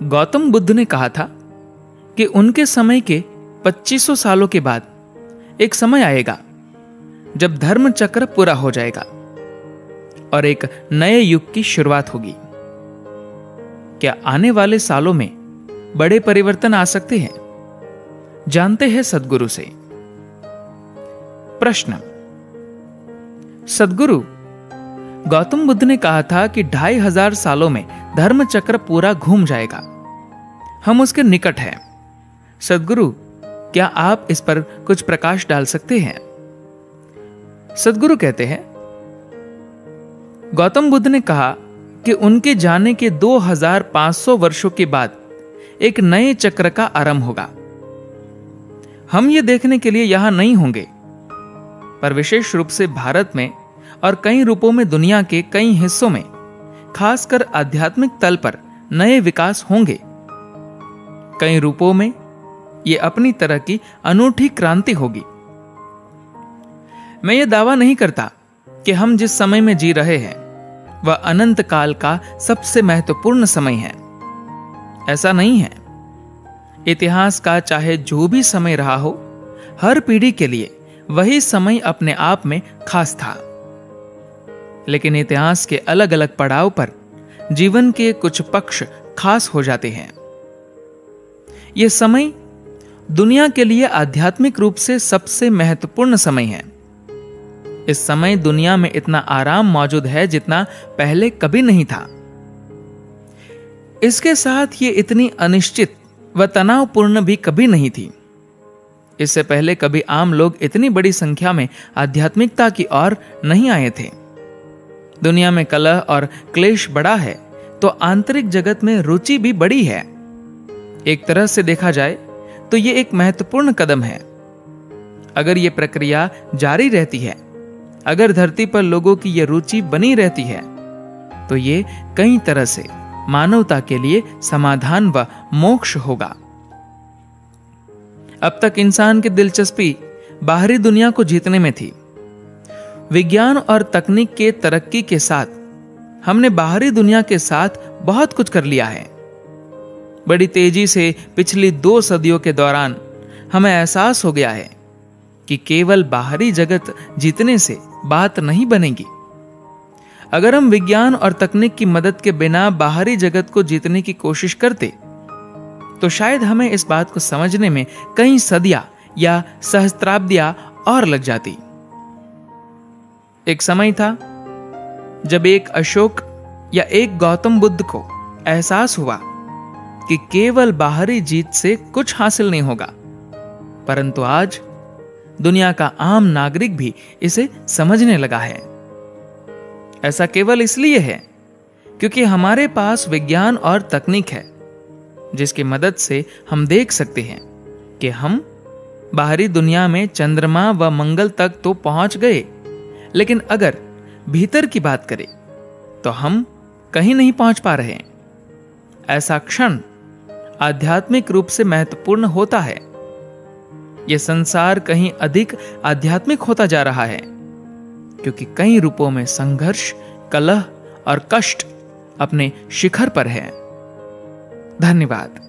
गौतम बुद्ध ने कहा था कि उनके समय के 2500 सालों के बाद एक समय आएगा जब धर्म चक्र पूरा हो जाएगा और एक नए युग की शुरुआत होगी। क्या आने वाले सालों में बड़े परिवर्तन आ सकते हैं? जानते हैं सद्गुरु से। प्रश्न। सद्गुरु, गौतम बुद्ध ने कहा था कि 2500 सालों में धर्म चक्र पूरा घूम जाएगा। हम उसके निकट हैं। सद्गुरु, क्या आप इस पर कुछ प्रकाश डाल सकते हैं? सद्गुरु कहते हैं, गौतम बुद्ध ने कहा कि उनके जाने के 2500 वर्षों के बाद एक नए चक्र का आरंभ होगा। हम ये देखने के लिए यहां नहीं होंगे, पर विशेष रूप से भारत में और कई रूपों में दुनिया के कई हिस्सों में, खासकर आध्यात्मिक तल पर नए विकास होंगे। कई रूपों में यह अपनी तरह की अनूठी क्रांति होगी। मैं ये दावा नहीं करता कि हम जिस समय में जी रहे हैं वह अनंत काल का सबसे महत्वपूर्ण समय है। ऐसा नहीं है। इतिहास का चाहे जो भी समय रहा हो, हर पीढ़ी के लिए वही समय अपने आप में खास था। लेकिन इतिहास के अलग अलग पड़ाव पर जीवन के कुछ पक्ष खास हो जाते हैं। यह समय दुनिया के लिए आध्यात्मिक रूप से सबसे महत्वपूर्ण समय है। इस समय दुनिया में इतना आराम मौजूद है जितना पहले कभी नहीं था। इसके साथ ये इतनी अनिश्चित व तनावपूर्ण भी कभी नहीं थी। इससे पहले कभी आम लोग इतनी बड़ी संख्या में आध्यात्मिकता की ओर नहीं आए थे। दुनिया में कलह और क्लेश बड़ा है तो आंतरिक जगत में रुचि भी बड़ी है। एक तरह से देखा जाए तो यह एक महत्वपूर्ण कदम है। अगर यह प्रक्रिया जारी रहती है, अगर धरती पर लोगों की यह रुचि बनी रहती है, तो ये कई तरह से मानवता के लिए समाधान व मोक्ष होगा। अब तक इंसान की दिलचस्पी बाहरी दुनिया को जीतने में थी। विज्ञान और तकनीक के तरक्की के साथ हमने बाहरी दुनिया के साथ बहुत कुछ कर लिया है। बड़ी तेजी से पिछली 2 सदियों के दौरान हमें एहसास हो गया है कि केवल बाहरी जगत जीतने से बात नहीं बनेगी। अगर हम विज्ञान और तकनीक की मदद के बिना बाहरी जगत को जीतने की कोशिश करते, तो शायद हमें इस बात को समझने में कई सदियां या सहस्त्राब्दियां और लग जाती। एक समय था जब एक अशोक या एक गौतम बुद्ध को एहसास हुआ कि केवल बाहरी जीत से कुछ हासिल नहीं होगा, परंतु आज दुनिया का आम नागरिक भी इसे समझने लगा है। ऐसा केवल इसलिए है क्योंकि हमारे पास विज्ञान और तकनीक है, जिसकी मदद से हम देख सकते हैं कि हम बाहरी दुनिया में चंद्रमा व मंगल तक तो पहुंच गए, लेकिन अगर भीतर की बात करें तो हम कहीं नहीं पहुंच पा रहे हैं। ऐसा क्षण आध्यात्मिक रूप से महत्वपूर्ण होता है। यह संसार कहीं अधिक आध्यात्मिक होता जा रहा है क्योंकि कई रूपों में संघर्ष, कलह और कष्ट अपने शिखर पर है। धन्यवाद।